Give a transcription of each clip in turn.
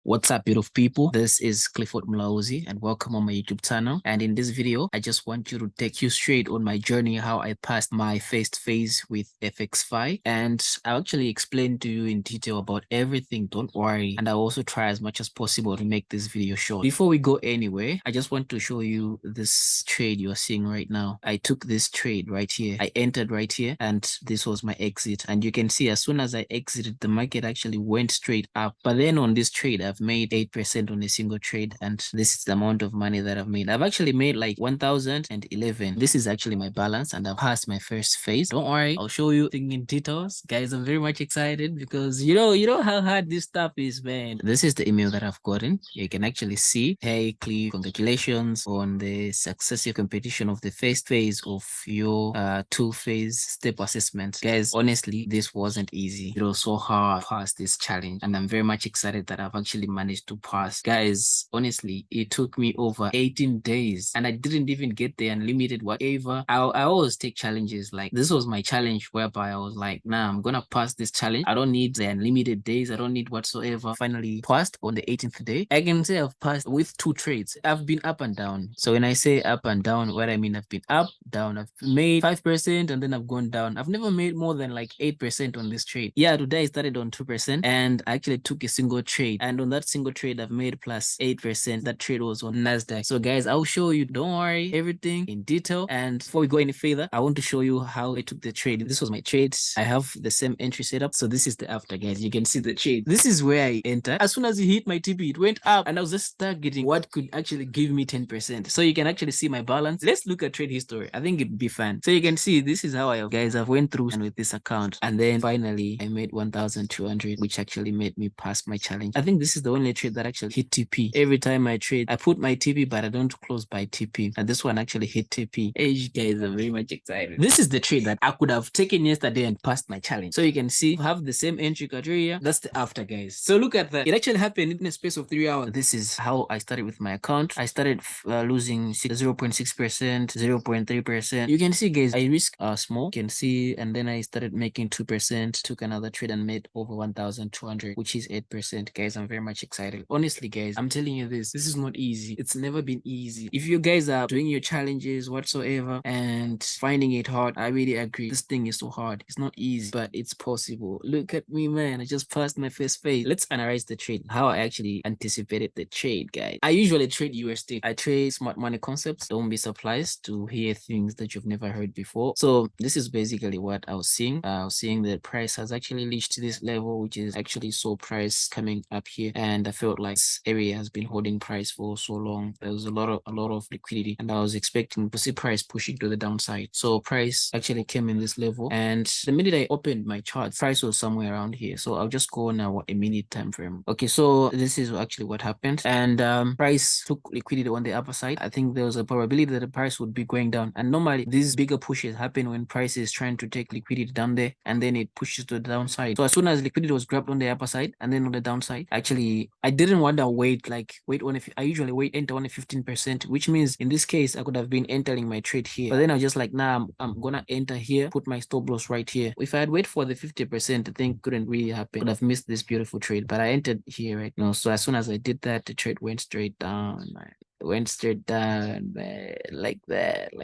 What's up, beautiful people? This is Clifford Mlauzi and welcome on my YouTube channel. And in this video, I just want you to take you straight on my journey, how I passed my first phase with Fxify. And I'll actually explain to you in detail about everything. Don't worry. And I'll also try as much as possible to make this video short. Before we go anywhere, I just want to show you this trade you're seeing right now. I took this trade right here. I entered right here and this was my exit. And you can see as soon as I exited, the market actually went straight up. But then on this trade, I've made 8% on a single trade, and this is the amount of money that I've made. I've actually made like 1,011. This is actually my balance, and I've passed my first phase. Don't worry, I'll show you things in details. Guys, I'm very much excited because you know how hard this stuff is, man. This is the email that I've gotten. You can actually see, hey, Cliff, congratulations on the successful completion of the first phase of your two-phase step assessment. Guys, honestly, this wasn't easy. It was so hard to pass this challenge, and I'm very much excited that I've actually managed to pass. Guys, honestly, it took me over 18 days and I didn't even get the unlimited whatever. I always take challenges. Like, this was my challenge whereby I was like, nah, I'm gonna pass this challenge. I don't need the unlimited days. I don't need whatsoever. Finally passed on the 18th day. I can say I've passed with two trades. I've been up and down. So when I say up and down, what I mean, I've been up, down. I've made 5% and then I've gone down. I've never made more than like 8% on this trade. Yeah, today I started on 2% and I actually took a single trade. And on that single trade, I've made plus 8%. That trade was on NASDAQ. So guys, I'll show you, don't worry, everything in detail. And before we go any further, I want to show you how I took the trade. This was my trade. I have the same entry setup. So this is the after, guys. You can see the trade. This is where I entered. As soon as it hit my TP, it went up and I was just targeting what could actually give me 10%. So you can actually see my balance. Let's look at trade history. I think it'd be fun. So you can see this is how I've went through and with this account. And then finally I made 1,200, which actually made me pass my challenge. I think this is the only trade that actually hit TP. Every time I trade, I put my TP, but I don't close by TP. And this one actually hit TP. Hey, you guys are very much excited. This is the trade that I could have taken yesterday and passed my challenge. So you can see, I have the same entry criteria. That's the after, guys. So look at that. It actually happened in a space of 3 hours. This is how I started with my account. I started losing 0.6%, 0.3%. You can see, guys, I risk small. You can see, and then I started making 2%, took another trade and made over 1,200, which is 8%. Guys, I'm very much excited. Honestly, guys, I'm telling you this is not easy. It's never been easy. If you guys are doing your challenges whatsoever and finding it hard, I really agree. This thing is so hard. It's not easy, but it's possible. Look at me, man. I just passed my first phase. Let's analyze the trade, how I actually anticipated the trade, guys. I usually trade USD. I trade smart money concepts. Don't be surprised to hear things that you've never heard before. So this is basically what I was seeing. I was seeing the price has actually reached this level, which is actually so price coming up here, and I felt like this area has been holding price for so long. There was a lot of liquidity, and I was expecting to see price pushing to the downside. So price actually came in this level, and the minute I opened my charts, price was somewhere around here. So I'll just go now a minute time frame. Okay, so this is actually what happened, and price took liquidity on the upper side. I think there was a probability that the price would be going down, and normally these bigger pushes happen when price is trying to take liquidity down there, and then it pushes to the downside. So as soon as liquidity was grabbed on the upper side and then on the downside, actually I didn't want to wait on I usually enter on a 15%, which means in this case I could have been entering my trade here, but then I was just like, nah, I'm gonna enter here, put my stop loss right here. If I had waited for the 50%, the thing couldn't really happen. Could have missed this beautiful trade, but I entered here right now. So as soon as I did that, the trade went straight down, man. Went straight down, man, like that.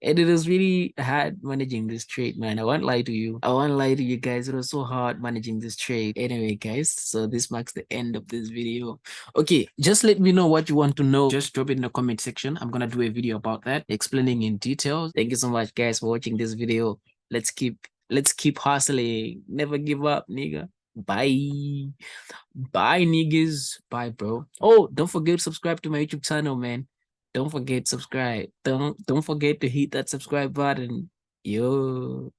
And it was really hard managing this trade, man. I won't lie to you. Guys. It was so hard managing this trade. Anyway, guys, so this marks the end of this video. Okay, just let me know what you want to know. Just drop it in the comment section. I'm gonna do a video about that, explaining in detail. Thank you so much, guys, for watching this video. Let's keep hustling. Never give up, nigga. Bye. Bye, niggas. Bye, bro. Oh, don't forget to subscribe to my YouTube channel, man. Don't forget to subscribe. Don't forget to hit that subscribe button. Yo.